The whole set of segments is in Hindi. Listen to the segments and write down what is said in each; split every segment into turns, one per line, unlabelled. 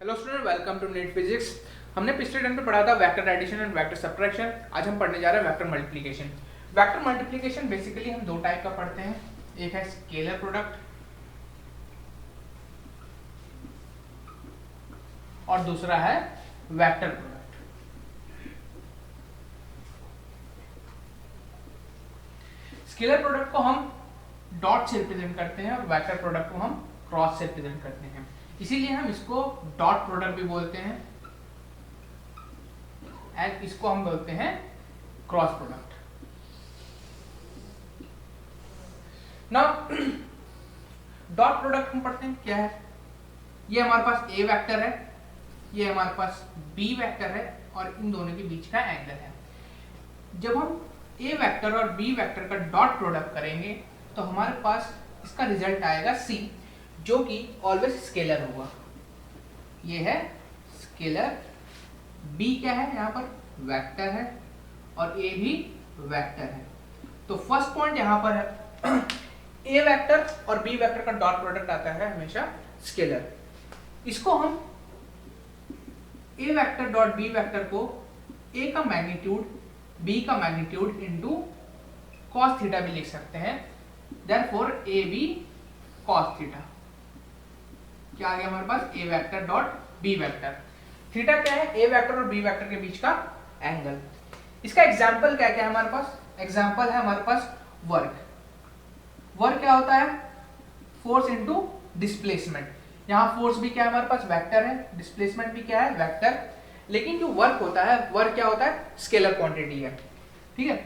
Hello student, welcome to NEET physics. हमने पिछले टर्म में पढ़ा था vector addition and vector subtraction. आज हम पढ़ने जा रहे हैं vector multiplication. Vector multiplication basically हम दो टाइप का पढ़ते हैं, एक है स्केलर प्रोडक्ट और दूसरा है वेक्टर प्रोडक्ट। स्केलर प्रोडक्ट को हम डॉट से रिप्रेजेंट करते हैं और वेक्टर प्रोडक्ट को हम क्रॉस से रिप्रेजेंट करते हैं, इसीलिए हम इसको डॉट प्रोडक्ट भी बोलते हैं एंड इसको हम बोलते हैं cross product. Now dot product हम पढ़ते हैं क्या है। ये हमारे पास ए वेक्टर है, ये हमारे पास बी वेक्टर है और इन दोनों के बीच का एंगल है। जब हम ए वेक्टर और बी वेक्टर का डॉट प्रोडक्ट करेंगे तो हमारे पास इसका रिजल्ट आएगा सी, जो कि ऑलवेज स्केलर होगा। ये है स्केलर, बी क्या है, यहाँ पर वेक्टर है और ए भी वेक्टर है। तो फर्स्ट पॉइंट यहाँ पर है ए वेक्टर और बी वेक्टर का डॉट प्रोडक्ट आता है हमेशा स्केलर। इसको हम A vector dot B vector को ए का मैग्नीट्यूड बी का मैग्नीट्यूड इनटू cos थीटा भी लिख सकते हैं। Therefore A B cos theta क्या आ गया हमारे पास, A vector dot B vector. Theta क्या है, ए वेक्टर और बी वेक्टर के बीच का एंगल। इसका एग्जांपल क्या क्या है हमारे पास, एग्जांपल है हमारे पास वर्क। वर्क क्या होता है, फोर्स इनटू डिस्प्लेसमेंट। यहाँ फोर्स भी क्या है हमारे पास वेक्टर है, डिस्प्लेसमेंट भी क्या है वेक्टर, लेकिन जो वर्क होता है वर्क क्या होता है स्केलर क्वांटिटी है। ठीक है,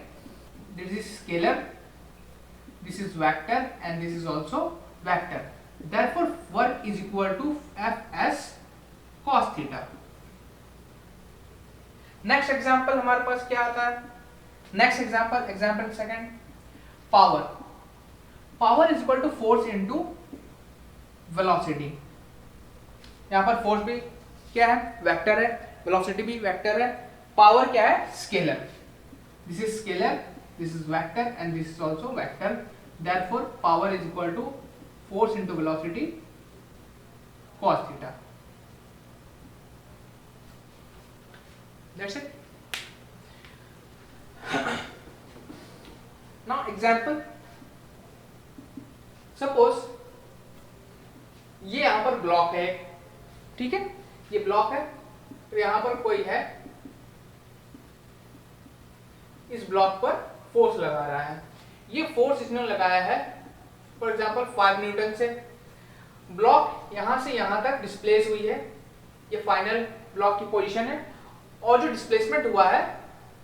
this is scalar, this is vector and this is also vector. Therefore, work is equal to Fs cos theta. Next example हमारे पास क्या आता है, next example second, power. Power is equal to force into velocity. यहाँ पर force भी क्या है वेक्टर है, velocity भी वेक्टर है, power क्या है scalar. This is scalar, this is vector and this is also vector. Therefore, power is equal to force into velocity cos theta. That's it. Now example, suppose ये यहां पर ब्लॉक है, ठीक है, ये ब्लॉक है, तो यहां पर कोई है इस ब्लॉक पर फोर्स लगा रहा है। ये फोर्स इसने लगाया है फॉर एग्जाम्पल 5 न्यूटन से। ब्लॉक यहां से यहां तक डिस्प्लेस हुई है, ये फाइनल ब्लॉक की पोजीशन है, और जो डिस्प्लेसमेंट हुआ है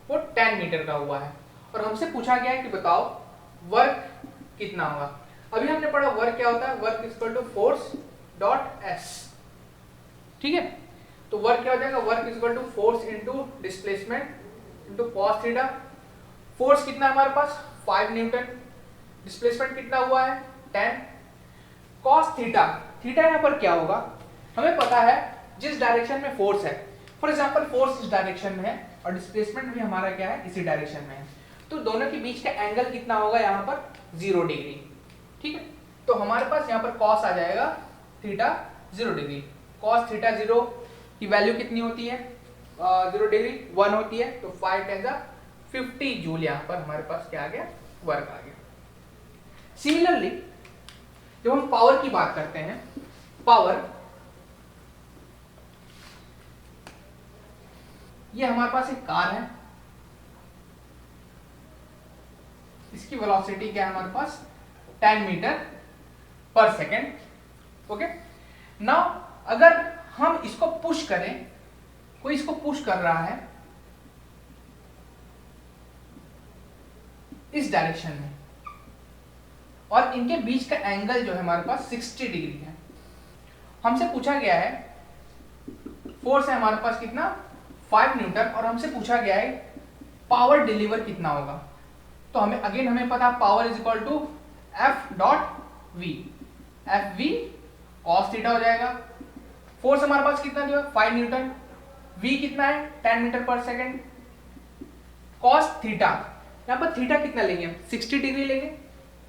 वो 10 मीटर का हुआ है। और हमसे पूछा गया है कि बताओ वर्क कितना होगा। अभी हमने पढ़ा वर्क क्या होता है, work is equal to force dot S. ठीक है, तो वर्क क्या हो जाएगा, work is equal to force into displacement into cos theta. Force कितना है हमारे पास 5 न्यूटन, डिस्प्लेसमेंट कितना हुआ है 10, cos थीटा। थीटा यहाँ पर क्या होगा, हमें पता है जिस डायरेक्शन में फोर्स है, फॉर एग्जांपल फोर्स इस डायरेक्शन में है और डिस्प्लेसमेंट भी हमारा क्या है इसी डायरेक्शन में है, तो दोनों के बीच का एंगल कितना होगा यहाँ पर 0 डिग्री। ठीक है, तो हमारे पास यहाँ पर cos आ जाएगा थीटा 0 डिग्री। cos थीटा 0 की वैल्यू कितनी होती है 0 डिग्री 1 होती है, तो 5 × 50 जूल यहाँ पर हमारे पास क्या आ गया, वर्क आ गया। सिमिलरली जब हम पावर की बात करते हैं, पावर ये हमारे पास एक कार है, इसकी वेलोसिटी क्या है हमारे पास 10 मीटर पर सेकेंड। ओके, नाउ अगर हम इसको पुश करें, कोई इसको पुश कर रहा है इस डायरेक्शन में और इनके बीच का एंगल जो है हमारे पास 60 डिग्री है। हमसे पूछा गया है फोर्स है हमारे पास कितना 5 न्यूटन और हमसे पूछा गया है पावर डिलीवर कितना होगा। तो हमें पता power is equal to F dot V, F V cos theta हो जाएगा। फोर्स हमारे पास कितना जो है 5 न्यूटन, वी कितना है 10 मीटर पर सेकेंड, कॉस थीटा यहाँ पर थीटा कितना लेंगे हम 60 डिग्री लेंगे,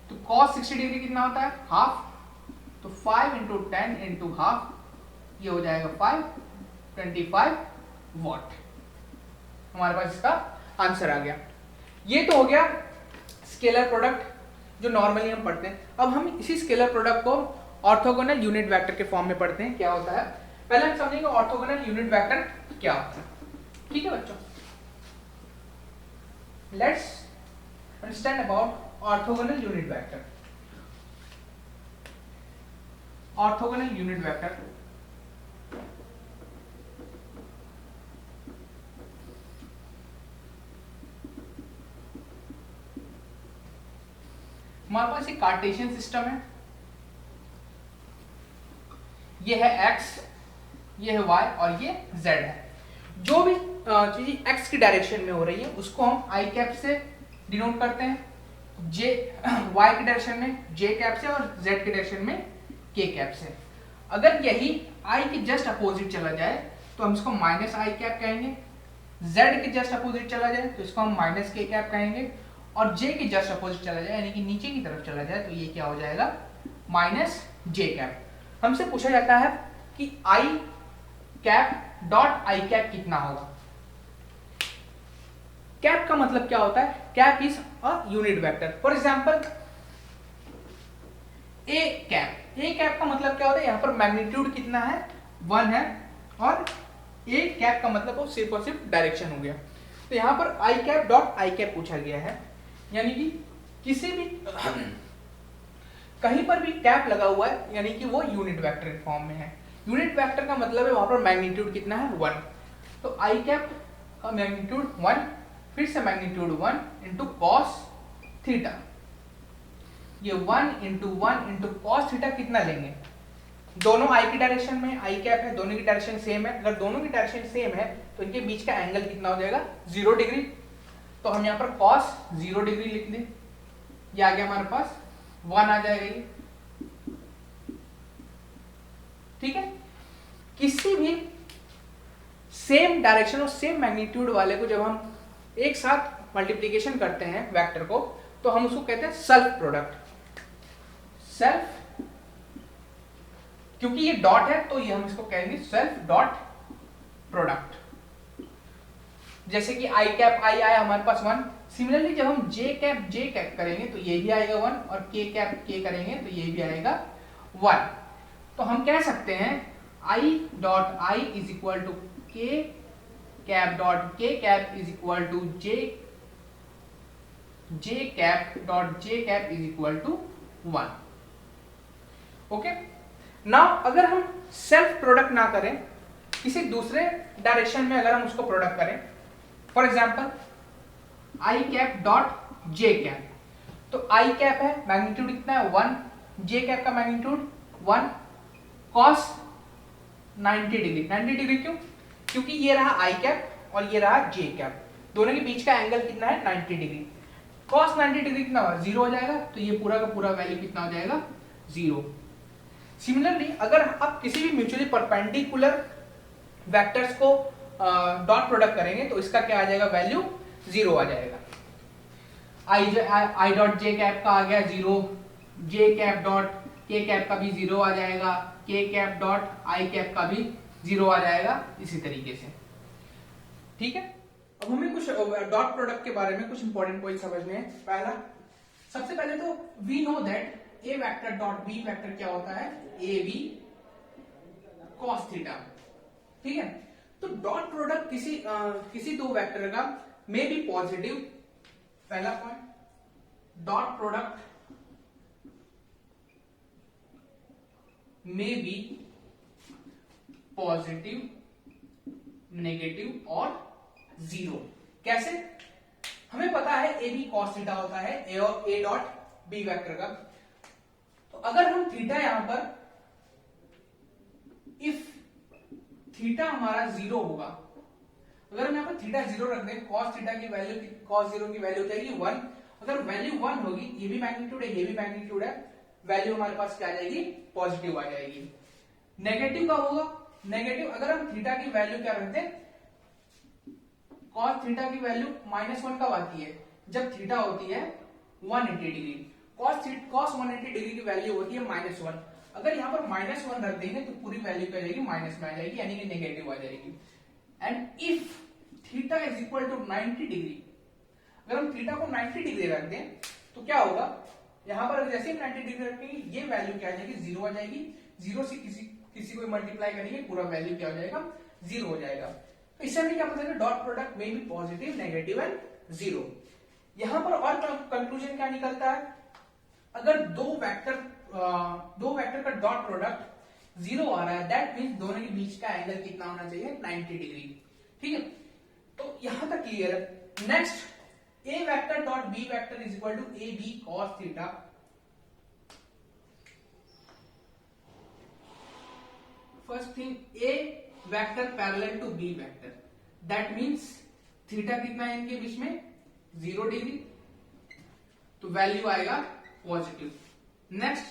तो cos 60 डिग्री कितना होता है हाफ, तो 5 × 10 × हाफ ये हो जाएगा 525 वॉट। हमारे पास इसका आंसर आ गया। ये तो हो गया स्केलर प्रोडक्ट जो नॉर्मली हम पढ़ते हैं। अब हम इसी स्केलर प्रोडक्ट को ऑर्थोगोनल यूनिट वेक्टर के फॉर्म में पढ़ते हैं। क्या होता है पहले हम समझेंगे ऑर्थोगोनल यूनिट वेक्टर क्या होता है। ठीक है बच्चों, let's understand about orthogonal unit vector. Orthogonal unit vector हमारे पास एक कार्टेशियन सिस्टम है। ये है x, ये है y और ये z है। जो भी चीज x की डायरेक्शन में हो रही है उसको हम i कैप से डिनोट करते हैं, j y की डायरेक्शन में j कैप से और z की डायरेक्शन में k कैप से। अगर यही i की जस्ट अपोजिट चला जाए तो हम इसको माइनस i कैप कहेंगे, z की जस्ट अपोजिट चला जाए तो इसको हम माइनस k कैप कहेंगे, और j की जस्ट अपोजिट चला जाए यानी कि नीचे की तरफ चला जाए तो ये क्या हो जाएगा माइनस j कैप। हमसे पूछा जाता है कि i cap dot i cap कितना होगा। कैप का मतलब क्या होता है, cap is a unit vector. For example a cap का मतलब क्या होता है, यहां पर मैग्नीट्यूड कितना है 1 है, और a कैप का मतलब वो सिर्फ और सिर्फ डायरेक्शन हो गया। तो यहां पर i cap dot i cap पूछा गया है, यानी कि किसी भी कहीं पर भी कैप लगा हुआ है यानी कि वो यूनिट वेक्टर के फॉर्म में है। यूनिट वेक्टर का मतलब है वहां पर मैग्नीट्यूड कितना है 1। तो i कैप का मैग्नीट्यूड 1, फिर से मैग्नीट्यूड 1 इंटू कॉस थीटा। ये 1 इंटू 1 इंटू कॉस थीटा कितना लेंगे, दोनों i की डायरेक्शन में i कैप है, दोनों की डायरेक्शन सेम है। अगर दोनों की डायरेक्शन सेम है तो इनके बीच का एंगल कितना हो जाएगा 0 डिग्री। तो हम यहाँ पर cos 0 डिग्री लिख दें, ये आ गया हमारे पास 1 आ जाएगा ये। ठीक है, किसी भी सेम डायरेक्शन और सेम मैग्नीट्यूड वाले को जब हम एक साथ मल्टीप्लिकेशन करते हैं वेक्टर को तो हम उसको कहते हैं सेल्फ प्रोडक्ट। सेल्फ, क्योंकि ये डॉट है तो ये हम इसको कहेंगे सेल्फ डॉट प्रोडक्ट। जैसे कि i कैप i आया हमारे पास 1, सिमिलरली जब हम j कैप करेंगे तो ये भी आएगा 1, और k कैप k करेंगे तो ये भी आएगा 1। तो हम कह सकते हैं i dot i is equal to k cap dot k cap is equal to j cap dot j cap is equal to 1। Okay, now अगर हम सेल्फ प्रोडक्ट ना करें, किसी दूसरे डायरेक्शन में अगर हम उसको प्रोडक्ट करें, for example i cap dot j cap, तो i कैप है मैग्नीट्यूड कितना है 1, j कैप का मैग्नीट्यूड 1, cos 90 डिग्री। 90 डिग्री क्यों, क्योंकि ये रहा i कैप और ये रहा j कैप, दोनों के बीच का एंगल कितना है 90 डिग्री। cos 90 डिग्री कितना होगा 0 हो जाएगा, तो ये पूरा का पूरा वैल्यू कितना हो जाएगा 0। सिमिलरली अगर आप किसी भी mutually perpendicular vectors co dot product करेंगे तो इसका क्या आ जाएगा वैल्यू 0 आ जाएगा। i डॉट j कैप का आ गया 0, j cap dot k cap का भी 0 आ जाएगा, k cap dot i cap का भी 0 आ जाएगा, इसी तरीके से। ठीक है, अब हमें कुछ डॉट प्रोडक्ट के बारे में कुछ इंपॉर्टेंट पॉइंट समझने हैं। पहला, सबसे पहले तो we know that a vector dot b vector क्या होता है ab cos थीटा। ठीक है, तो डॉट प्रोडक्ट किसी दो वेक्टर का मे बी पॉजिटिव। पहला point, dot product may be positive, negative और 0। कैसे, हमें पता है ए बी cos थीटा होता है ए डॉट बी वेक्टर का। तो अगर हम थीटा यहां पर, इफ थीटा हमारा 0 होगा, अगर हम यहां पर थीटा 0 रख दें, cos थीटा की वैल्यू, cos 0 की वैल्यू क्या है 1। अगर वैल्यू 1 होगी, ये भी मैग्नीट्यूड है ये भी मैग्नीट्यूड है, वैल्यू हमारे पास क्या आ जाएगी पॉजिटिव आ जाएगी। नेगेटिव कब होगा, नेगेटिव अगर हम थीटा की वैल्यू क्या रखते हैं, cos थीटा की वैल्यू -1 कब आती है, जब थीटा होती है 180 डिग्री। cos 180 डिग्री की वैल्यू होती है -1। अगर यहाँ पर -1 रख देंगे तो पूरी वैल्यू क्या आ जाएगी, माइनस में आ जाएगी, यानी कि नेगेटिव आ जाएगी। And if theta is equal to 90 degree, अगर हम थीटा को 90 डिग्री रख दें तो क्या होगा, यहां पर जैसे ही 90 डिग्री रखेंगे ये वैल्यू क्या आ जाएगी, 0 आ जाएगी। 0 से किसी को मल्टीप्लाई करेंगे, पूरा वैल्यू क्या हो जाएगा, 0 हो जाएगा। तो इससे हमें क्या पता चलेगा, डॉट प्रोडक्ट में भी पॉजिटिव, नेगेटिव एंड 0। यहां पर और कंक्लूजन क्या निकलता है, अगर दो वेक्टर का डॉट प्रोडक्ट 0 आ रहा है, दैट मीन्स दोनों के बीच का एंगल कितना होना चाहिए, 90 डिग्री। ठीक है, तो यहां तक क्लियर है। Next, A vector dot B vector is equal to AB cos theta. First thing, A vector parallel to B vector. That means theta कितना है इनके बीच में, 0 डिग्री, तो वैल्यू आएगा positive. Next,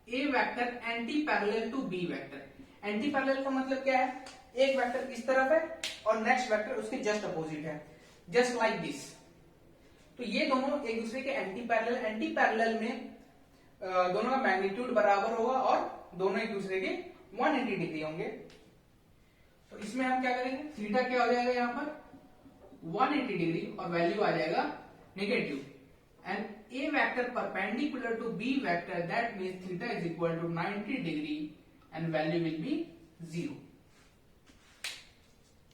A vector anti parallel to B vector। Anti parallel का मतलब क्या है, एक वेक्टर इस तरफ है और नेक्स्ट वेक्टर उसके जस्ट अपोजिट है, जस्ट लाइक दिस। तो ये दोनों एक दूसरे के एंटी पैरेलल में दोनों का मैग्नीट्यूड बराबर होगा और दोनों एक दूसरे के 180 डिग्री होंगे। तो इसमें हम क्या करेंगे, थीटा क्या हो जाएगा यहाँ पर 180 डिग्री और वैल्यू आ जाएगा negative. And A vector perpendicular to B vector, that means theta is equal to 90 degree and value will be 0।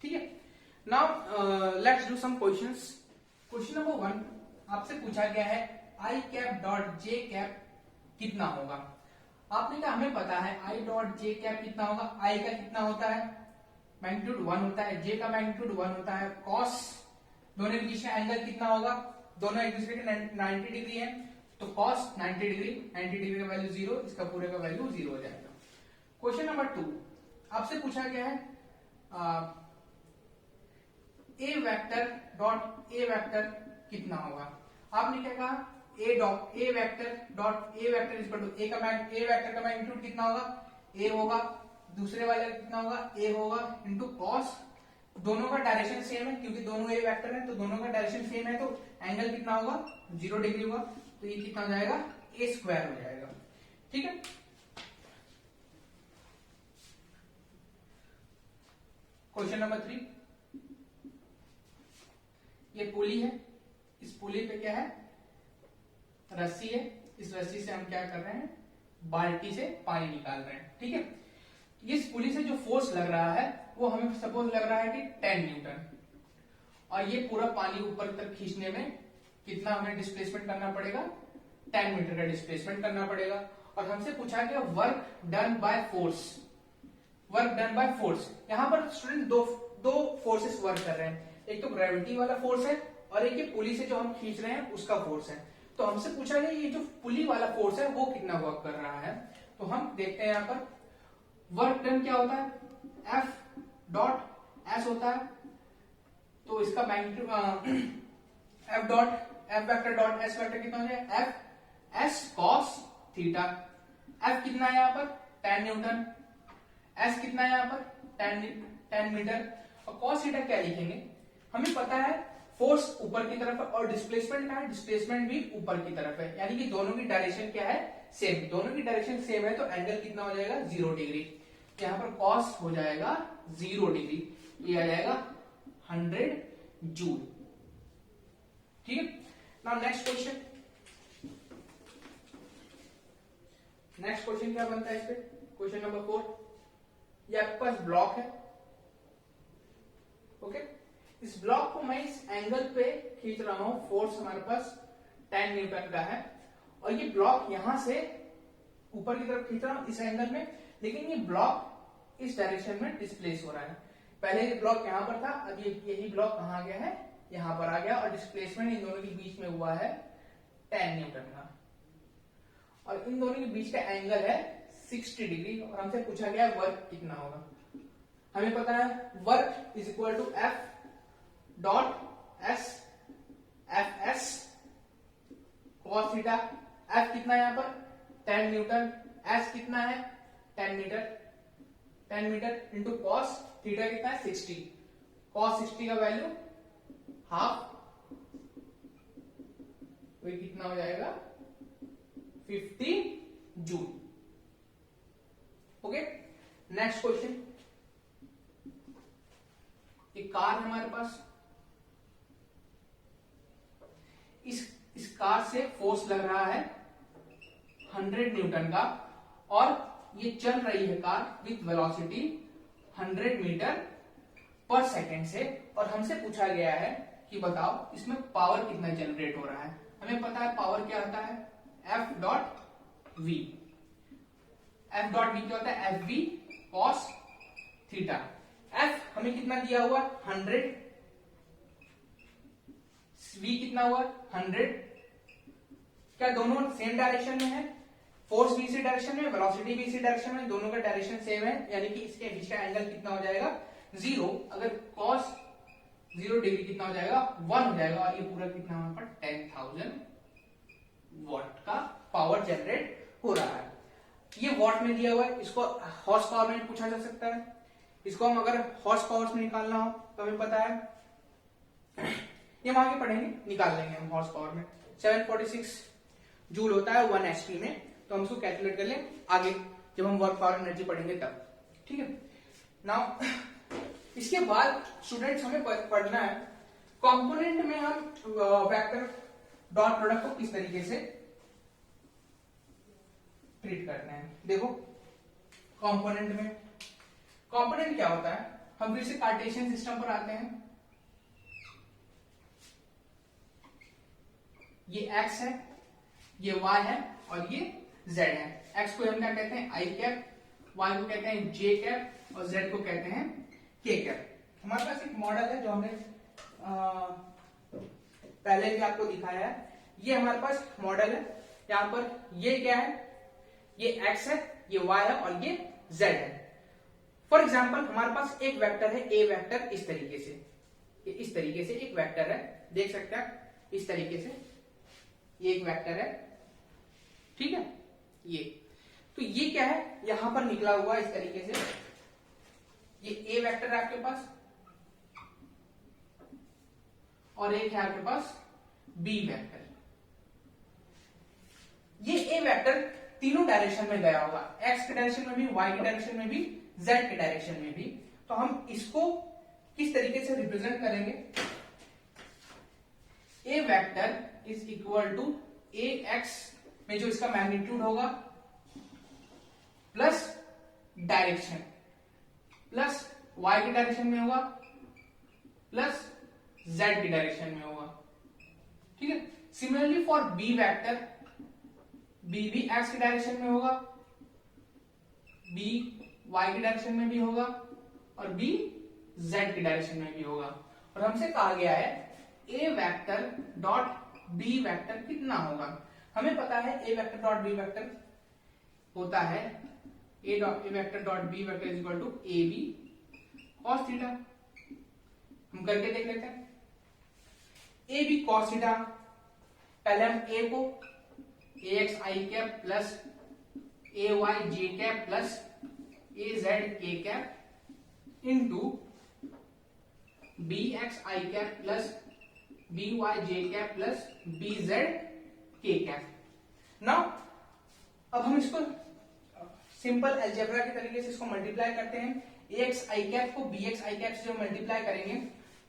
ठीक है, now let's do some questions. Question number 1 आपसे पूछा गया है I cap dot J cap कितना होगा। आपने कहा हमें पता है आई डॉट जे कैप कितना होगा, आई का कितना होता है, मैग्नीट्यूड 1 होता है, जे का मैग्नीट्यूड 1 होता है, कॉस दोनों के बीच का एंगल कितना होगा, दोनों एक दूसरे के 90 डिग्री है, तो कॉस 90 डिग्री, 90 डिग्री का वैल्यू 0, इसका पूरे का वैल्यू 0 हो जाएगा। क्वेश्चन नंबर 2 आपसे पूछा गया है A vector dot A vector कितना होगा। आपने क्या कहा, A vector is equal to A vector का मैग्नीट्यूड कितना होगा, ए होगा, दूसरे वाले कितना होगा, ए होगा, इंटू कॉस, दोनों का डायरेक्शन सेम है क्योंकि दोनों ए वेक्टर है, तो दोनों का डायरेक्शन सेम है, तो एंगल कितना होगा, 0 डिग्री होगा, तो ये कितना हो जाएगा, ए स्क्वायर हो जाएगा। ठीक है, क्वेश्चन नंबर 3, ये पुली है, इस पुली पे क्या है, रस्सी है, इस रस्सी से हम क्या कर रहे हैं, बाल्टी से पानी निकाल रहे हैं। ठीक है, इस पुली से जो फोर्स लग रहा है वो हमें सपोज लग रहा है कि 10 न्यूटन, और ये पूरा पानी ऊपर तक खींचने में कितना हमें डिस्प्लेसमेंट करना पड़ेगा, 10 मीटर का डिस्प्लेसमेंट करना पड़ेगा। और हमसे पूछा गया वर्क डन बाय फोर्स, यहां पर स्टूडेंट दो फोर्सेस वर्क कर रहे हैं, एक तो ग्रेविटी वाला फोर्स है और एक ये पुली से जो हम खींच रहे हैं उसका फोर्स है। तो हमसे पूछा गया ये जो पुली वाला फोर्स है वो कितना वर्क कर रहा है। तो हम देखते हैं यहां पर वर्क डन क्या होता है, एफ डॉट एस होता है, तो इसका magnitude F vector dot S vector कितना हो जाएगा, F S cos theta. F कितना है यहाँ पर 10 न्यूटन, एस कितना है यहाँ पर 10 मीटर, और कॉस थीटा क्या लिखेंगे, हमें पता है फोर्स ऊपर की तरफ है और डिस्प्लेसमेंट क्या है, डिस्प्लेसमेंट भी ऊपर की तरफ है, यानी कि दोनों की डायरेक्शन क्या है, सेम, दोनों की डायरेक्शन सेम है, तो एंगल कितना हो जाएगा, 0 डिग्री। यहां पर कॉस हो जाएगा 0 डिग्री, ये आ जाएगा 100 जूल। ठीक है, नाउ नेक्स्ट क्वेश्चन क्या बनता है इस पे, क्वेश्चन नंबर 4, ये आपके पास ब्लॉक है, ओके, इस ब्लॉक को मैं इस एंगल पे खींच रहा हूं, फोर्स हमारे पास 10 न्यूटन का है, और ये ब्लॉक यहां से ऊपर की तरफ खींच रहा हूं इस एंगल में, लेकिन ये ब्लॉक इस डायरेक्शन में डिस्प्लेस हो रहा है। पहले ये ब्लॉक यहां पर था, अब यही ब्लॉक कहां गया है, यहां पर आ गया, और डिस्प्लेसमेंट इन दोनों के बीच में हुआ है 10 न्यूटन का, और इन दोनों के बीच का एंगल है 60 डिग्री, और हमसे पूछा गया वर्क कितना होगा। हमें पता है work is equal to F dot S F S cos theta. F कितना है यहां पर 10 न्यूटन, एस कितना है 10 मीटर इंटू कॉस थीटा कितना है 60, कॉस 60 का वैल्यू हाफ, तो कितना हो जाएगा 50 जूल। Okay, next question. एक कार है हमारे पास, इस कार से फोर्स लग रहा है 100 न्यूटन का और ये चल रही है कार विथ वेलोसिटी 100 मीटर पर सेकेंड से, और हमसे पूछा गया है कि बताओ इसमें पावर कितना जनरेट हो रहा है। हमें पता है पावर क्या होता है, F dot V. F dot V क्या होता है, F V cos theta. F हमें कितना दिया हुआ 100, v कितना हुआ 100। क्या दोनों सेम डायरेक्शन में है, फोर्स भी इसी डायरेक्शन में, वेलोसिटी भी इसी डायरेक्शन में, दोनों का डायरेक्शन सेम है, यानी कि इसके बीच का एंगल कितना हो जाएगा 0। अगर cos 0 डिग्री कितना हो जाएगा 1 हो जाएगा, और ये पूरा कितना वहां पर 10,000 वॉट का पावर जनरेट हो रहा है। ये वॉट में दिया हुआ है, इसको हॉर्स पावर में पूछा जा सकता है। इसको हम अगर हॉर्स पावर में निकालना हो तो हमें पता है, ये हम आगे पढ़ेंगे, निकाल लेंगे हम हॉर्स पावर में। 746 जूल होता है 1 HP में, तो हम इसको कैलकुलेट कर लें आगे जब हम वर्क पावर एनर्जी पढ़ेंगे तब। ठीक है, नाउ इसके बाद स्टूडेंट्स हमें पढ़ना है कंपोनेंट में हम वेक्टर डॉट प्रोडक्ट को किस तरीके से ट्रीट करते हैं। देखो कंपोनेंट में, कंपोनेंट क्या होता है, हम फिर से कार्टेशियन सिस्टम पर आते हैं। ये x है, ये y है और ये z है। x को हम क्या कहते हैं i कैप, y को कहते हैं j कैप और z को कहते हैं k कैप। हमारे पास एक मॉडल है जो हमने पहले भी आपको दिखाया है। ये हमारे पास मॉडल है, यहां पर ये क्या है, ये x है, ये y है और ये z है। फॉर एग्जाम्पल हमारे पास एक वेक्टर है a वेक्टर, इस तरीके से, ये इस तरीके से एक वेक्टर है, देख सकते हैं इस तरीके से, ये एक वेक्टर है। ठीक है, ये तो ये क्या है, यहां पर निकला हुआ इस तरीके से, ये a वेक्टर है आपके पास और एक है आपके पास b वेक्टर। ये a वेक्टर तीनों डायरेक्शन में गया होगा, x के डायरेक्शन में भी, y के डायरेक्शन में भी, z के डायरेक्शन में भी। तो हम इसको किस तरीके से रिप्रेजेंट करेंगे, a vector is equal to ax में जो इसका मैग्नीट्यूड होगा प्लस डायरेक्शन, प्लस y के डायरेक्शन में होगा प्लस z की डायरेक्शन में होगा। ठीक है, similarly for b vector, b भी x की डायरेक्शन में होगा, b y की डायरेक्शन में भी होगा और b z की डायरेक्शन में भी होगा। और हमसे कहा गया है a vector dot b vector कितना होगा। हमें पता है a vector dot b vector होता है a vector dot b vector is equal to A B cos theta. हम करके देख लेते हैं, ए बी कॉस थीटा, पहले हम a को ax i cap plus ay j cap plus az k cap into bx i cap plus by j cap plus bz k cap. Now अब हम इसको सिंपल अलजेब्रा के तरीके से इसको मल्टीप्लाई करते हैं। ax i कैप को bx i कैप से जब मल्टीप्लाई करेंगे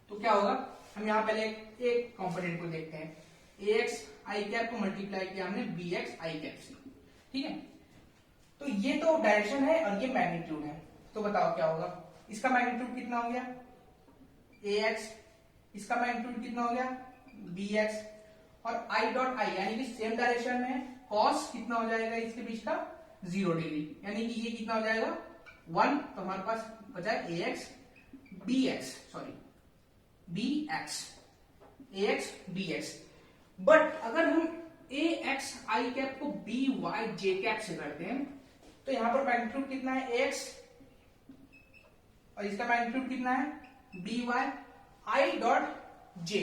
तो क्या होगा, हम यहां पहले एक कंपोनेंट को देखते हैं। ax i कैप को मल्टीप्लाई किया हमने bx i कैप से। ठीक है, तो ये तो डायरेक्शन है और ये मैग्नीट्यूड है, तो बताओ क्या होगा। इसका मैग्नीट्यूड कितना हो गया ax, इसका मैग्नीट्यूड कितना हो गया bx, और i डॉट i यानी कि सेम डायरेक्शन में cos कितना हो जाएगा इसके बीच का 0 डिग्री, यानी कि ये कितना हो जाएगा 1। तो हमारे पास बचा है ax bx, sorry bx, ax bx। But अगर हम ax i कैप को by j कैप से करते हैं तो यहां पर मैग्नीट्यूड कितना है ax और इसका मैग्नीट्यूड कितना है by i डॉट j,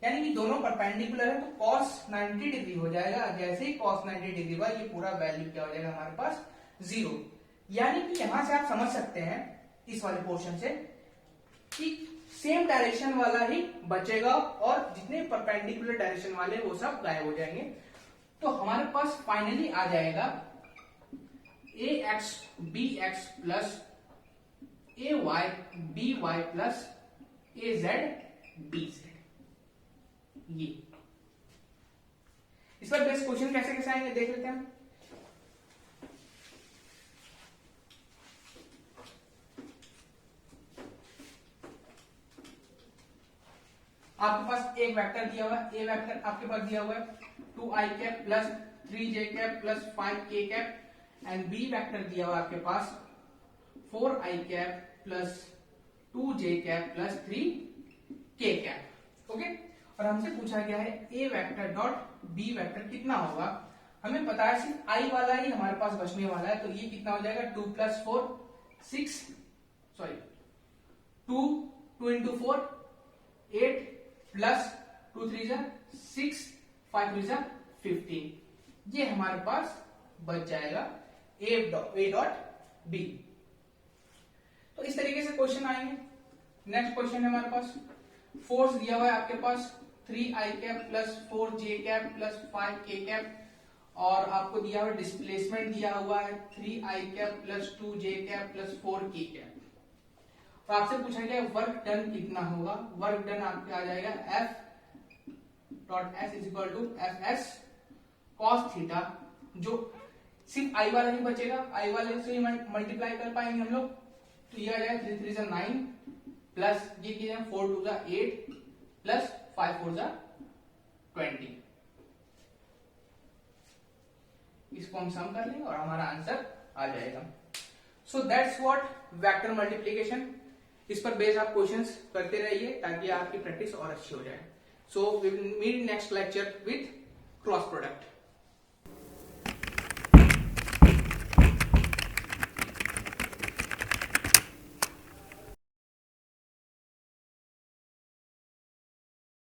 यानी कि दोनों परपेंडिकुलर है, तो cos 90 डिग्री हो जाएगा। जैसे ही cos 90 डिग्री हुआ ये पूरा वैल्यू क्या हो जाएगा हमारे पास 0। यानी कि यहां से आप समझ सकते हैं इस वाले पोर्शन से कि सेम डायरेक्शन वाला ही बचेगा और जितने परपेंडिकुलर डायरेक्शन वाले वो सब गायब हो जाएंगे। तो हमारे पास फाइनली आ जाएगा ए एक्स बी एक्स प्लस ए वाई बी वाई प्लस ए जेड बी जेड। ये इस पर बेस क्वेश्चन कैसे कैसे आएंगे देख लेते हैं हम। आपके पास एक वेक्टर दिया हुआ है, ए वेक्टर आपके पास दिया हुआ है 2i cap plus 3j cap plus 5k cap and B vector दिया हुआ है आपके पास 4i cap plus 2j cap plus 3k cap. Okay, और हमसे पूछा गया है A vector dot B vector कितना होगा। हमें पता है सिर्फ i वाला ही हमारे पास बचने वाला है, तो ये कितना हो जाएगा 2 प्लस 4 6 सॉरी 2 इंटू 4 8 प्लस 2 3 जा 6 5 3 जा 15। ये हमारे पास बच जाएगा ए डॉट बी। तो इस तरीके से क्वेश्चन आएंगे। नेक्स्ट क्वेश्चन है हमारे पास फोर्स दिया हुआ है आपके पास 3i cap plus 4j cap plus 5k cap और आपको दिया हुआ डिस्प्लेसमेंट दिया हुआ है 3i cap plus 2j cap plus 4k cap. तो आपसे पूछा गया वर्क डन कितना होगा। वर्क डन आपके आ जाएगा F dot S is equal to F S cos theta, जो सिर्फ i वाला ही बचेगा, i वाले से ही मल्टीप्लाई कर पाएंगे हम लोग। तो ये आ जाएगा 3 3 जा 9 प्लस ये किया 4 2 जा 8 प्लस 5 4 जा 20। इसको हम सम कर लेंगे और हमारा आंसर आ जाएगा। So that's what vector multiplication. इस पर बेस्ड आप क्वेश्चंस करते रहिए ताकि आपकी प्रैक्टिस और अच्छी हो जाए। So we will meet next lecture with cross product.